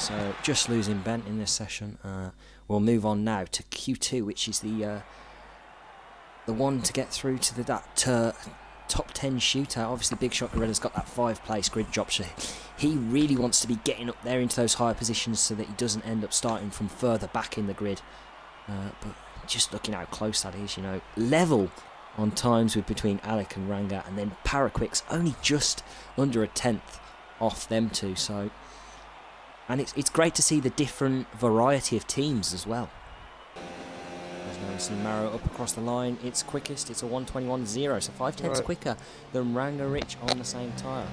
So just losing Bent in this session. We'll move on now to Q2, which is the one to get through to that top 10 shootout. Obviously, Big Shot Gorella's got that 5th-place grid drop, so he really wants to be getting up there into those higher positions so that he doesn't end up starting from further back in the grid. But just looking how close that is, you know, level on times with between Alec and Ranga, and then Paraquix only just under a 10th off them two. So, and it's great to see the different variety of teams as well. As now we see Maro up across the line, it's quickest, it's a 1:21.0, so 5/10 quicker than Ranga Rich on the same tyre.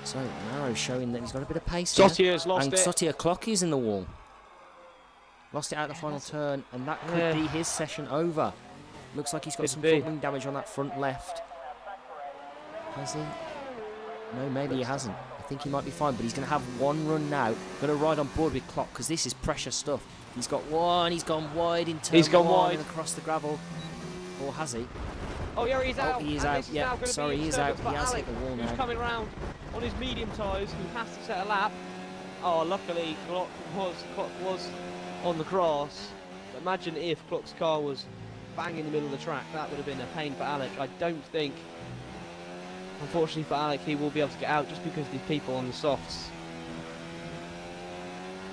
So Maro showing that he's got a bit of pace there. Sotia's lost and it. Sotia Clocky's in the wall. Lost it out the final turn, and that could be his session over. Looks like he's got some front wing damage on that front left. Has he? No, maybe he hasn't. I think he might be fine, but he's going to have one run now. Going to ride on board with Clock, because this is pressure stuff. He's got one, he's gone wide in turn one and across the gravel. Or has he? Oh yeah, he's out. He is out, yeah. Sorry, he is out. He has hit the wall now. He's coming round on his medium tyres, who has to set a lap. Oh, luckily Clock was on the grass. Imagine if Clock's car was bang in the middle of the track. That would have been a pain for Alec. I don't think, unfortunately for Alec, he will be able to get out just because these people on the softs.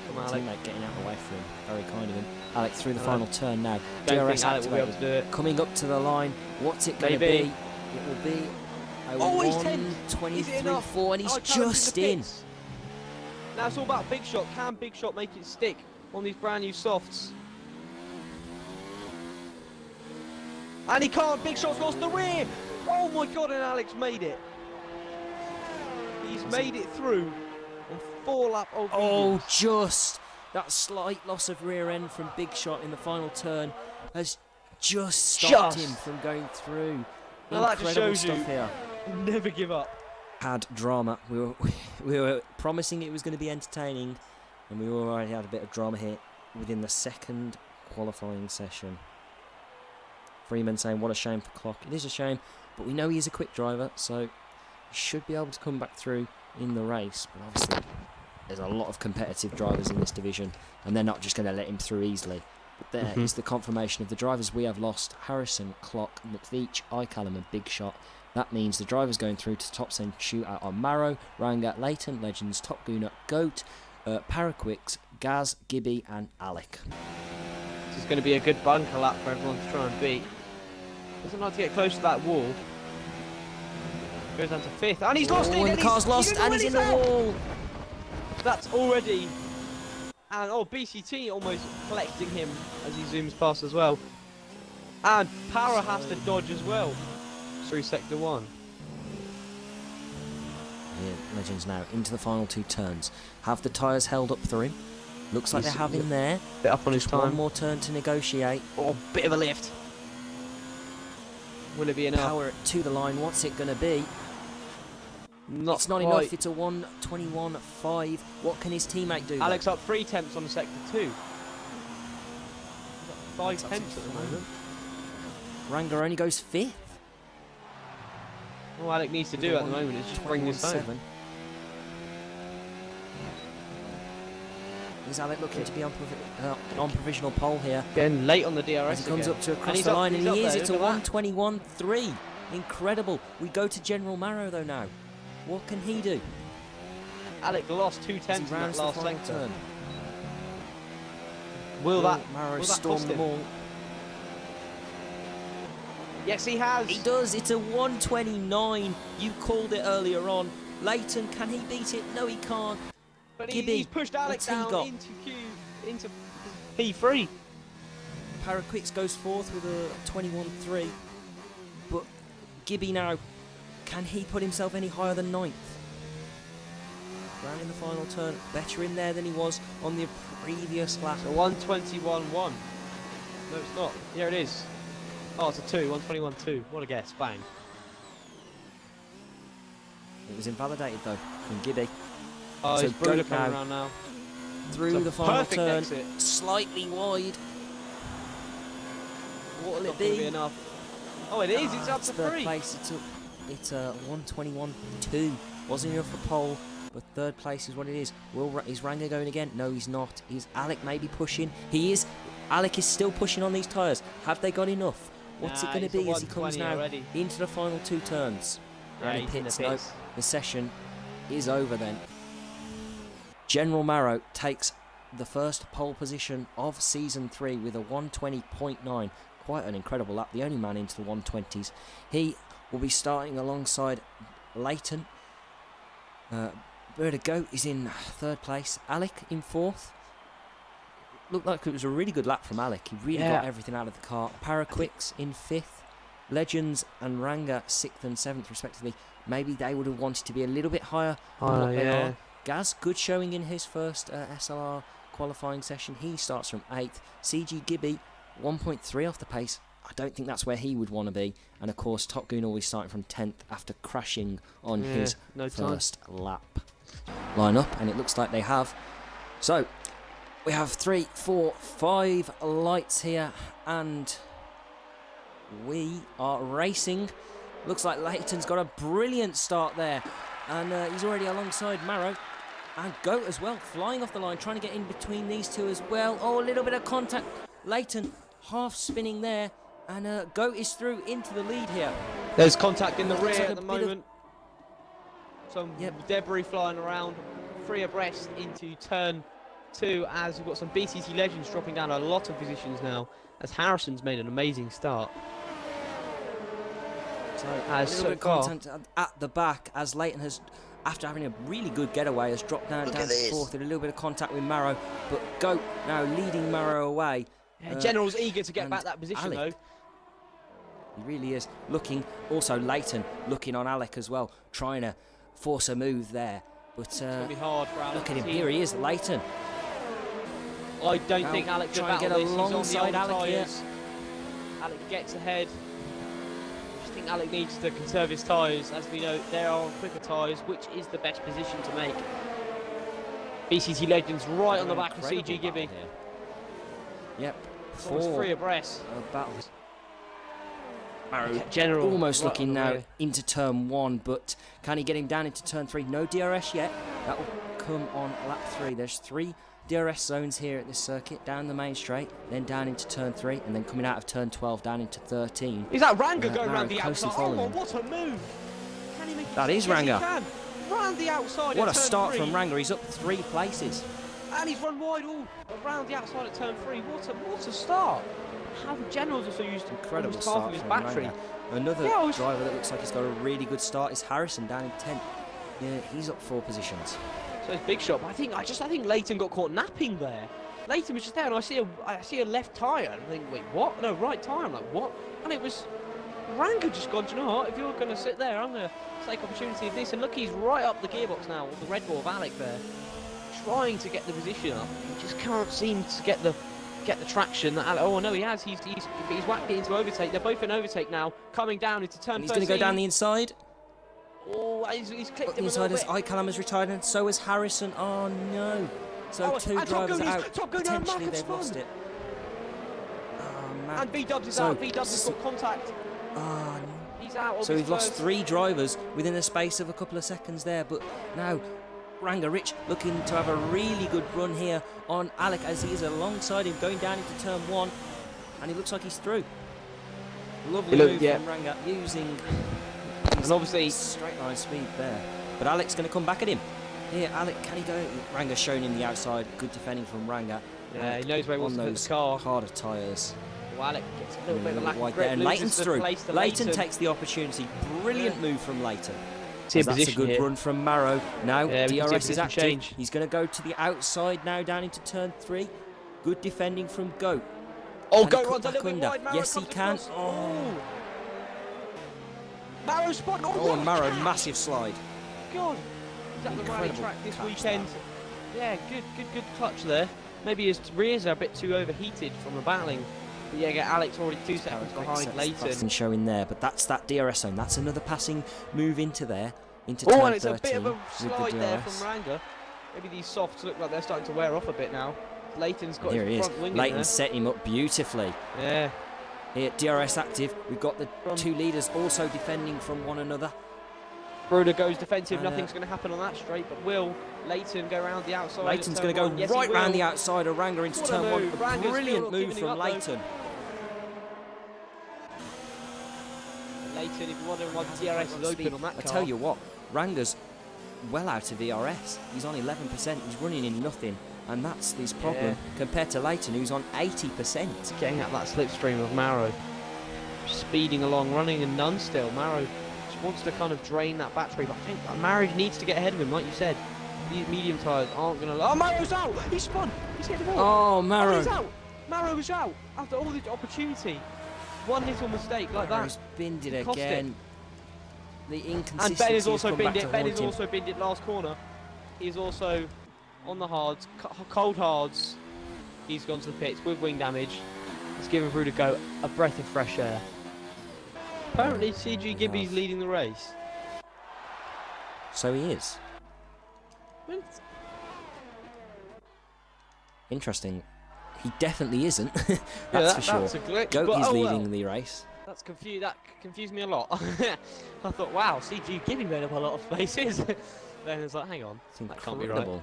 From Alec. Teammate getting out of the way for him. Very kind of him. Alec through the final turn now. Don't DRS think Alec will be able to do it. Coming up to the line. What's it going to be? It will be a 1:23.4, and he's just in. Now it's all about Big Shot. Can Big Shot make it stick on these brand new softs? And he can't. Big Shot's lost the rear. Oh my god, and Alex made it. He's made it through on 4 lap of Oh, just that slight loss of rear end from Big Shot in the final turn has just stopped him from going through. Well, that just shows stuff here. Never give up. Had drama. We were promising it was going to be entertaining, and we already had a bit of drama here within the second qualifying session. Freeman saying, what a shame for Clock. It is a shame, but we know he is a quick driver, so he should be able to come back through in the race. But obviously, there's a lot of competitive drivers in this division, and they're not just going to let him through easily. But there is the confirmation of the drivers we have lost: Harrison, Clock, McVeach, iCallum and Big Shot. That means the drivers going through to top 10 shootout are Maro, Ranga, Leighton, Legends, Top Gooner, Goat, Paraquix, Gaz, Gibby and Alec. This is going to be a good bunker lap for everyone to try and beat. Doesn't like to get close to that wall. Goes down to 5th, and he's lost it. And the car's lost, and he's in the wall. That's already, and BCT almost collecting him as he zooms past as well. And Para has to dodge as well through sector 1. Yeah, Legends now into the final 2 turns. Have the tyres held up through him? Looks like they have him there. Bit up on his time. One more turn to negotiate. Oh, bit of a lift. Will it be enough? Power to the line. What's it going to be? It's not enough. It's a 1:21.5. What can his teammate do? Alex up 3 tenths on sector 2. 5 tenths at the moment. Ranga only goes 5th. All Alec needs to do at the moment is just bring this home. Is Alec looking to be on provisional pole here? Getting late on the DRS. As he comes up to across the line, and he is. It's a 1:21.3. Incredible. We go to General Maro though now. What can he do? Alec lost 2 tenths in that last sector. Turn. Will Maro storm them all? Yes, he has. He does. It's a 1:29. You called it earlier on. Leighton, can he beat it? No, he can't. But Gibby, he's pushed Alex down into P3. Paraquix goes 4th with a 21.3. But Gibby now, can he put himself any higher than 9th? Round in the final turn, better in there than he was on the previous lap. So 1:21.1. No, it's not. Here it is. Oh, it's a 2. 1:21.2. What a guess. Bang. It was invalidated though from Gibby. Oh, so he's coming around now. Through the final turn, exit. Slightly wide. What will it be? be? Enough. Oh, it is. It's up to 3. Place. It's a 1:21.2. Wasn't enough for pole. but third place is what it is. Is Ranga going again? No, he's not. Is Alec maybe pushing? He is. Alec is still pushing on these tyres. Have they got enough? What's it going to be as he comes now already into the final 2 turns? Yeah, And he's in the no, pits. the session is over then. General Marrow takes the first pole position of season 3 with a 120.9. Quite an incredible lap. The only man into the 120s. He will be starting alongside Leighton. Bird of Goat is in 3rd place. Alec in 4th. Looked like it was a really good lap from Alec. He really got everything out of the car. Paraquicks in 5th. Legends and Ranga 6th and 7th respectively. Maybe they would have wanted to be a little bit higher than what they are. Gaz, good showing in his first SLR qualifying session. He starts from 8th. CG Gibby 1.3 off the pace. I don't think that's where he would want to be. And of course, Top Goon always starting from 10th after crashing on his first lap. Line up, and it looks like they have. So, we have 3, 4, 5 lights here, and we are racing. Looks like Leighton's got a brilliant start there, and he's already alongside Marrow. And Goat as well, flying off the line, trying to get in between these two as well. Oh, a little bit of contact. Leighton half spinning there, and Goat is through into the lead here. There's contact in the rear at the moment. Some debris flying around. 3 abreast into turn 2 as we've got some BCC legends dropping down a lot of positions now as Harrison's made an amazing start. So a little bit of contact at the back as Leighton has, after having a really good getaway, has dropped down to 4th with a little bit of contact with Marrow, but Goat now leading Marrow away. General's eager to get back that position Alec, though. He really is. Looking, also Leighton looking on Alec as well, trying to force a move there. But It's going to be hard for Alec. look at him, here he is, Leighton. I don't think Alec could battle this. He's on the old tyres. Here. Alec gets ahead. I just think Alec needs to conserve his tyres. As we know, there are quicker tyres, which is the best position to make. BCT Legends right on the back of CG Gibby. Yep. 3 abreast. Battles. Marrow General almost right looking now into turn 1, but can he get him down into turn 3? No DRS yet. That will come on lap 3. There's 3 DRS zones here at this circuit, down the main straight, then down into turn 3, and then coming out of turn 12 down into 13. Is that Ranga going around the closely outside? following Oh, him. what a move! Can he make That is Ranga. Round the outside. What a turn start 3. from Ranga. He's up 3 places. And he's run wide all around the outside at turn 3. What a start! How the General's also used Incredible half start of his from battery. Ranga. Another driver that looks like he's got a really good start is Harrison down in 10th. Yeah, he's up 4 positions. So it's big shot. But I think Leighton got caught napping there. Leighton was just there, and I see a left tyre, and I think, wait, what? No, right tyre. I'm like, what? And it was Ranga just gone. Do you know what? If you're going to sit there, I'm going to take opportunity of this. And look, he's right up the gearbox now, with the red ball of Alec there, trying to get the position up. He just can't seem to get the traction that Alec. Oh no, he has. He's whacked it into overtake. They're both in overtake now, coming down into turn 13. He's going to go down the inside. Oh, he's clipped him a inside little as bit. Icalam has retired, and so has Harrison. Oh no! So 2 drivers out. Potentially they've lost it. Oh man! And V-Dubs is out. V-Dubs has got contact. Oh no! He's out. So we've lost 3 drivers within the space of a couple of seconds there, but now Ranga Rich looking to have a really good run here on Alec as he is alongside him going down into turn 1, and he looks like he's through. Lovely move from Ranga using and obviously straight line speed there, but Alec's going to come back at him. Here, Alec, can he go? Ranga's showing him the outside. Good defending from Ranga. Yeah, he knows where he wants to put the car. Harder tyres. Well, Alec gets a little bit of a lack of grip. And Leighton's through. Leighton takes the opportunity. Brilliant move from Leighton. That's a good run from Marrow. Now DRS is active. He's going to go to the outside now down into turn 3. Good defending from Goat. Oh, Goat runs a little bit wide. Yes, he can. Oh. Marrow spot. Oh, and Marrow, massive slide. God. He's at the rally track this weekend. Yeah, good touch there. Maybe his rears are a bit too overheated from the battling. But yeah, Alex already 2 seconds behind Leighton. Showing there, but that's that DRS zone. That's another passing move into there. Into turn 13. And it's a bit of a slide there from Ranga. Maybe these softs look like they're starting to wear off a bit now. Leighton's got his front wing in there. Leighton's set him up beautifully. Yeah. Here, DRS active. We've got the 2 leaders also defending from one another. Bruder goes defensive, And, nothing's going to happen on that straight, but will Leighton go around the outside? Leighton's going to go Yes, right round the outside of Ranger into What a turn one. move. A Ranger's still brilliant not move giving from up, though. Leighton. Leighton, if you're wondering why the DRS is open on that car. I tell you what, Ranger's well out of DRS. He's on 11%, he's running in nothing, and that's his problem compared to Leighton, who's on 80%. Getting at that slipstream of Marrow. Speeding along, running in none still. Marrow just wants to kind of drain that battery, but I think that Marrow needs to get ahead of him, like you said. These medium tyres aren't going to... Oh, Marrow's out! He spun! He's hit the wall! Oh, Marrow! Oh, he's out! Marrow's out! After all this opportunity. One little mistake like Marrow's that. binned it again. The inconsistency. And Ben has also binned binned it. Ben has also binned it last corner. He's also on the hards, cold hards. He's gone to the pits with wing damage. It's given Bruder go a breath of fresh air. Apparently, CG Gibby's leading the race. So he is. Interesting. He definitely isn't. That's for sure. That's a glitch. Goat is leading the race. That confused me a lot. I thought, wow, CG Gibby made up a lot of places. Then it's like, hang on, It's that can't be right. incredible.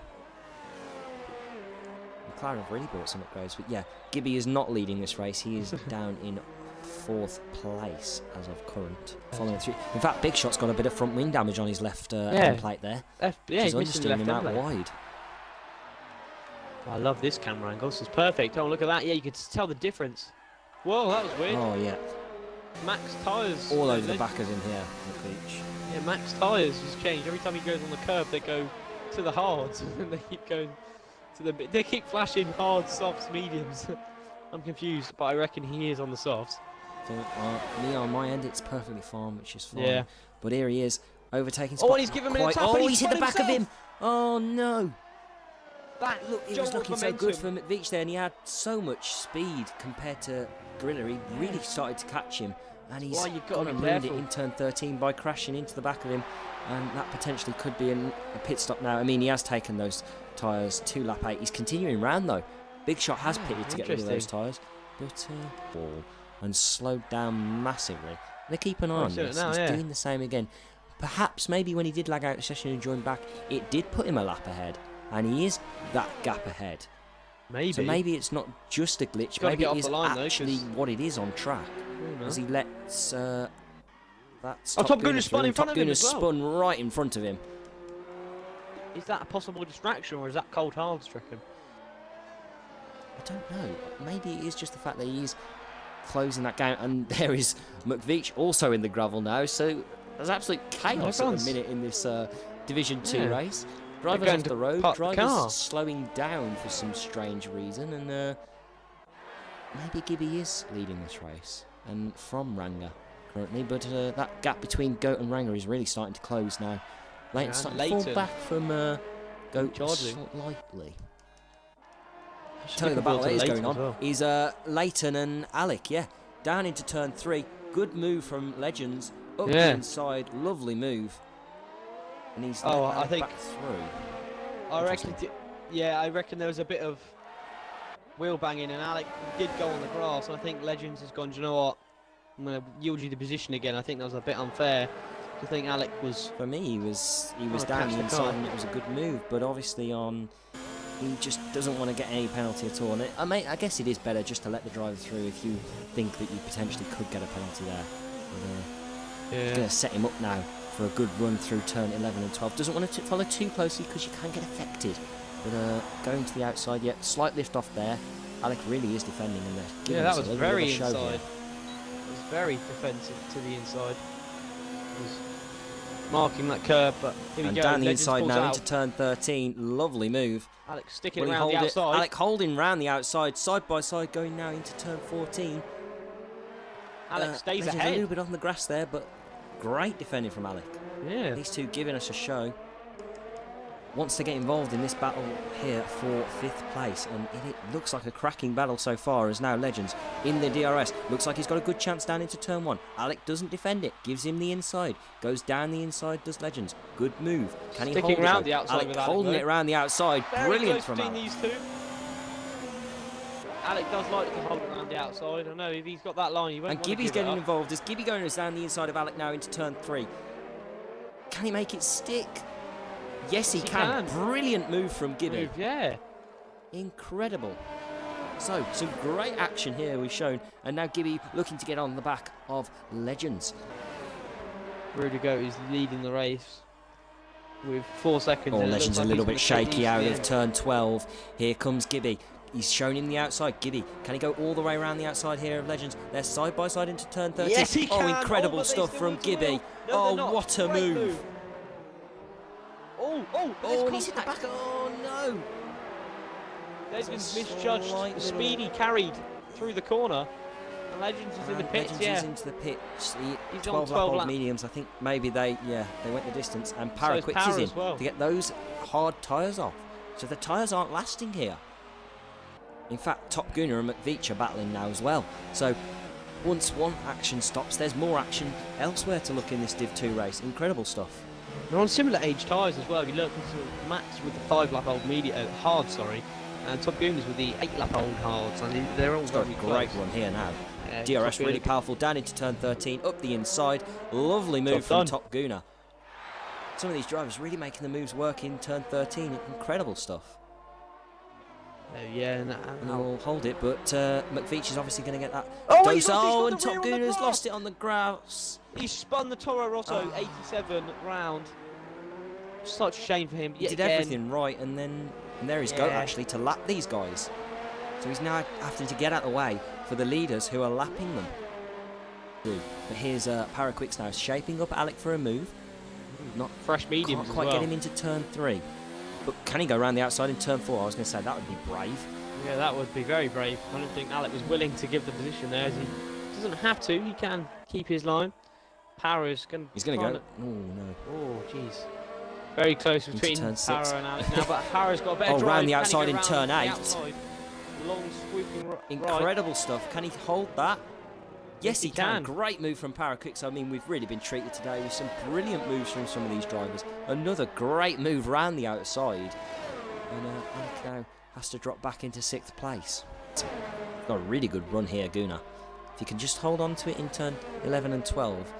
McLaren have really brought some upgrades, but yeah, Gibby is not leading this race. He is down in 4th place as of current. Following through. In fact, Big Shot's got a bit of front wing damage on his left end plate there. He's He's missing the understeering left him out end plate. wide. I love this camera angle. This is perfect. Oh, look at that. Yeah, you could tell the difference. Whoa, that was weird. Oh yeah. Max tyres. All over the backers in here, McLeach. Yeah, Max tyres has changed. Every time he goes on the curb, they go to the hards, and they keep going to the. They keep flashing hards, softs, mediums. I'm confused, but I reckon he is on the softs. So, me on my end, it's perfectly fine, which is fine. Yeah. But here he is, overtaking. Oh, and he's given him a tap. Oh, And he's hit the back of himself. him. Oh no. That Look, it was looking so good for McVeach there, and he had so much speed compared to Gorilla. He really started to catch him, and he's gone and ruined it in turn 13 by crashing into the back of him, and that potentially could be a pit stop now. I mean, he has taken those tyres to lap 8. He's continuing round though. Big Shot has pitted to get rid of those tyres, but ball and slowed down massively. They keep an eye on this. He's doing the same again. Perhaps maybe when he did lag out the session and join back, it did put him a lap ahead. And he is that gap ahead. Maybe. So maybe it's not just a glitch. Maybe it is actually what it is on track. As he lets that's Top Gunner spun in front of him as well. Spun right in front of him. Is that a possible distraction, or is that cold hards, reckon? I don't know. Maybe it is just the fact that he's closing that gap. And there is McVeach also in the gravel now. So there's absolute chaos at the minute in this Division 2 race. Drivers off the road, drivers slowing down for some strange reason, and maybe Gibby is leading this race, and from Ranger currently, but that gap between Goat and Ranger is really starting to close now. Leighton's starting to fall back from Goat slightly. Tell you the battle that is going on is Leighton and Alec, down into turn 3. Good move from Legends, up the inside, lovely move. And he's I think back through. I reckon there was a bit of wheel banging, and Alec did go on the grass. I think Legends has gone, do you know what? I'm going to yield you the position again. I think that was a bit unfair. I think Alec was... For me, he was down the inside, and it was a good move, but obviously he just doesn't want to get any penalty at all. And I guess it is better just to let the driver through if you think that you potentially could get a penalty there. But, it's going to set him up now for a good run through turn 11 and 12. Doesn't want to follow too closely because you can get affected. But going to the outside, slight lift off there. Alec really is defending in there. That was very inside. It was very defensive to the inside. It was marking that curb, but here we go. Down the inside now into turn 13. Lovely move. Alec sticking around the outside. Alec holding round the outside, side by side, going now into turn 14. Alec stays ahead. A little bit on the grass there, but great defending from Alec. Yeah. These two giving us a show. Wants to get involved in this battle here for 5th place, and it looks like a cracking battle so far, as now Legends in the DRS. Looks like he's got a good chance down into turn 1. Alec doesn't defend it, gives him the inside, goes down the inside, does Legends. Good move. Can he hold it? Around the outside Alec holding it around the outside. Brilliant from Alec. These two. Alec does like to hold it around the outside. I know if he's got that line, he won't. And Gibby's getting involved. As Gibby going down the inside of Alec now into turn 3. Can he make it stick? Yes, he Yes, he can. can. Brilliant move from Gibby. Move, yeah. Incredible. So, some great action here we've shown. And now Gibby looking to get on the back of Legends. Rudiger is leading the race with 4 seconds. Oh, and it Legends looks a like little he's bit gonna take shaky these to out the of end. turn 12. Here comes Gibby. He's shown him the outside. Gibby, can he go all the way around the outside here of Legends? They're side by side into turn 13. Yes, he Oh, can. incredible but they stuff still from need to Gibby. wheel. No, Oh, they're not. what a Great move. Oh, Oh, there's and he's hit the contact. back. Oh, no. Legends It's a misjudged. slight little- Speedy carried through the corner. And Legends is in the And pits, Legends yeah. is into the pits. The He's 12 on lap 12 old lap. mediums. I think maybe they went the distance. And So is Paraquix is Para in as well. to get those hard tyres off. So the tyres aren't lasting here. In fact, Top Gunner and McVeach are battling now as well. So once one action stops, there's more action elsewhere to look in this Div 2 race. Incredible stuff. They're on similar age tyres as well. If you look, Max with the 5 lap old hard, and Top Gooners with the 8 lap old hards. I mean, they're all It's got a very great close. run here now. Yeah, DRS Top really Gunner- powerful, down into turn 13, up the inside. Lovely move Job from done. Top Gunner. Some of these drivers really making the moves work in turn 13. Incredible stuff. Yeah, and He'll hold it, but McVeach is obviously going to get that. Oh, dose. he's got Oh, the and rear Top on the Gunner's grass. lost it on the grass. he spun the Toro Rosso Ah. 87 round. Such a shame for him. He Yet did again, everything right, and there he's go Yeah. actually to lap these guys. So he's now having to get out of the way for the leaders who are lapping them. But here's Paraquix now shaping up Alec for a move. Not fresh mediums can't as quite well. get him into turn 3. But can he go around the outside in turn 4? I was going to say that would be brave. Yeah, that would be very brave. I don't think Alec was willing to give the position there. As he doesn't have to. He can keep his line. Para's going. He's going to go. Oh no. Oh, jeez. Very close Into between turn 6. Para and Alec now, but Para's got a better Oh, drive. round the Can he outside go in round turn the 8. outside? Long swooping right. Incredible stuff. Can he hold that? Yes, he can. can. Great move from Paraquix. I mean, we've really been treated today with some brilliant moves from some of these drivers. Another great move round the outside. And Alec now has to drop back into 6th place. Got a really good run here, Gunnar. If you can just hold on to it in turn 11 and 12,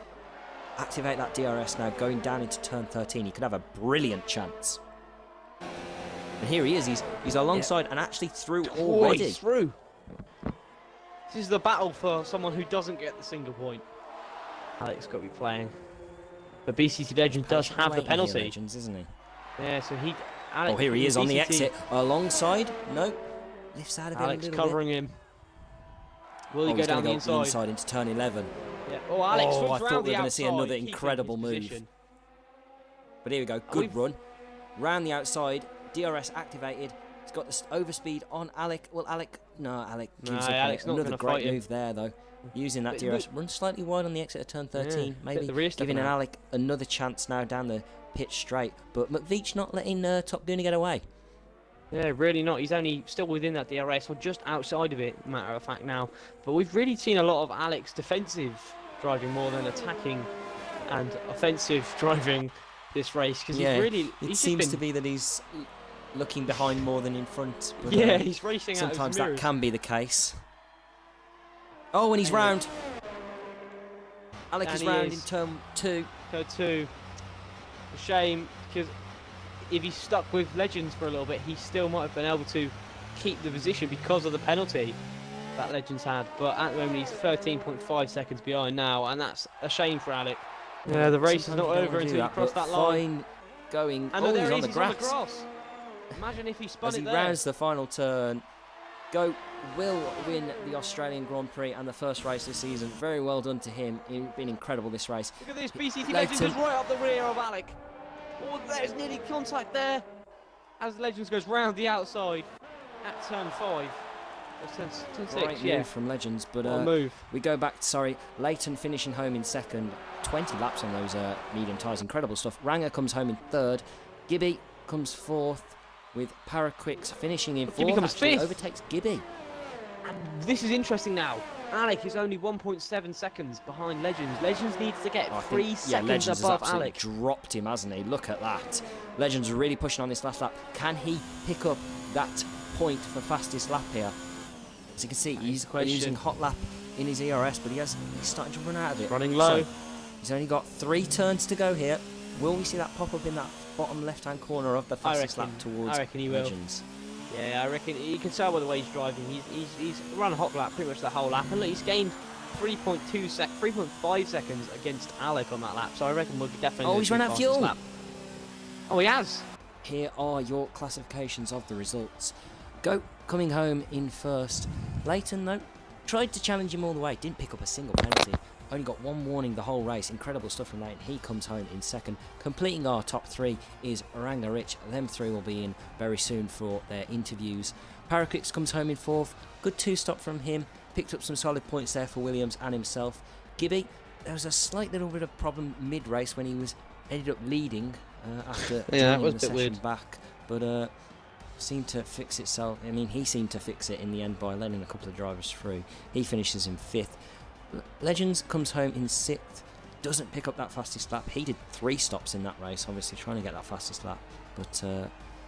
activate that DRS now, going down into turn 13, he could have a brilliant chance. And here he is. He's alongside and actually through already. He's through. This is the battle for someone who doesn't get the single point. Alec's got to be playing. But BCT Legend does have the Waiting here, penalty. Legends, isn't he? Yeah, so he. Alec, Oh, here he is on the BCT exit. Alongside. No. Lifts out of it a Alex little covering him. Will bit. he Oh, go he's down going the to go inside? inside into turn 11. Yeah. Oh, Alex Oh, swings I round thought we the were going to see outside, another keeping incredible his move. position. But here we go. Oh, Good we've- run. Round the outside. DRS activated. He's got this overspeed on Alec. Well, Alec. No, Alec gives No, up on Alec's it. not Another gonna great fight him. move there, though. Using that But DRS. look- Run slightly wide on the exit of turn 13. bit Maybe the rear step giving an now. Alec another chance now down the pitch straight. But McVeach not letting Top Gunner get away. Yeah, really not. He's only still within that DRS or just outside of it, matter of fact now. But we've really seen a lot of Alex defensive driving more than attacking and offensive driving this race because Yeah, he's really. It he's seems just to been, be that he's looking behind more than in front. But, Yeah, he's racing out sometimes his that mirrors. can be the case. Oh, and he's Yeah. round. Alec And is he round in is. turn 2. Go to. A shame because if he stuck with Legends for a little bit, he still might have been able to keep the position because of the penalty that Legends had. But at the moment, he's 13.5 seconds behind now, and that's a shame for Alec. Yeah, the race is Sometimes not you don't over wanna do until you cross but that line. Fine going. And Oh, there he's he on is, the he's on the grass. grass. Imagine if he spun As it he there. rounds the final turn. Go will win the Australian Grand Prix and the first race this season. Very well done to him. It's been incredible this race. Look at this, BCT Leighton. Legends is right up the rear of Alec. Oh, there's nearly contact there. As Legends goes round the outside at turn 5. Or turn 6, Great yeah. move from Legends, but What a move. we go back. Sorry, Leighton finishing home in second. 20 laps on those medium tyres. Incredible stuff. Ranger comes home in third. Gibby comes fourth. With Paraquix finishing in Gibby fourth, comes actually fifth. overtakes Gibby. And this is interesting now. Alec is only 1.7 seconds behind Legends. Legends needs to get I 3 think, seconds Legends has above absolutely Alec. dropped him, hasn't he? Look at that. Legends really pushing on this last lap. Can he pick up that point for fastest lap here? As you can see, he's the question. using hot lap in his ERS, but he's starting to run out of it. Running low. So, he's only got 3 turns to go here. Will we see that pop up in that bottom left-hand corner of the fastest lap towards I reckon he will. Legends? Yeah, I reckon you can tell by the way he's driving. He's run a hot lap pretty much the whole lap, and look, he's gained 3.5 seconds against Alec on that lap. So I reckon we'll definitely. Oh, he's run out of fuel. Lap. Oh, he has. Here are your classifications of the results. Goat coming home in first. Leighton, though, tried to challenge him all the way. Didn't pick up a single penalty. Only got one warning the whole race. Incredible stuff from Leighton. He comes home in second. Completing our top three is Oranga Rich. Them three will be in very soon for their interviews. Paracrix comes home in fourth. Good two-stop from him. Picked up some solid points there for Williams and himself. Gibby, there was a slight little bit of problem mid-race when he ended up leading after that was the a bit session weird. back. But seemed to fix itself. I mean, he seemed to fix it in the end by letting a couple of drivers through. He finishes in fifth. Legends comes home in sixth. Doesn't pick up that fastest lap. He did 3 stops in that race, obviously trying to get that fastest lap. But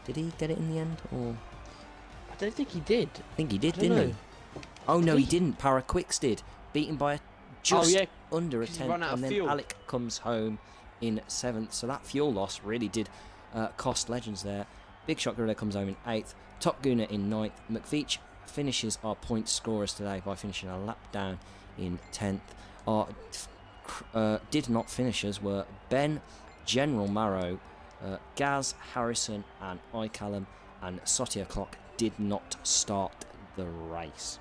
did he get it in the end? Or I don't think he did. I think he did, didn't he? Oh no, he didn't. Paraquix did, beaten by just under a tenth, and then fuel. Alec comes home in 7th. So that fuel loss really did cost Legends there. Big Shot Gorilla comes home in 8th. Top Gooner in 9th. McVeach finishes our point scorers today by finishing a lap down in 10th. Our did not finishers were Ben, General Marrow, Gaz, Harrison and iCallum, and Sotia Clock did not start the race.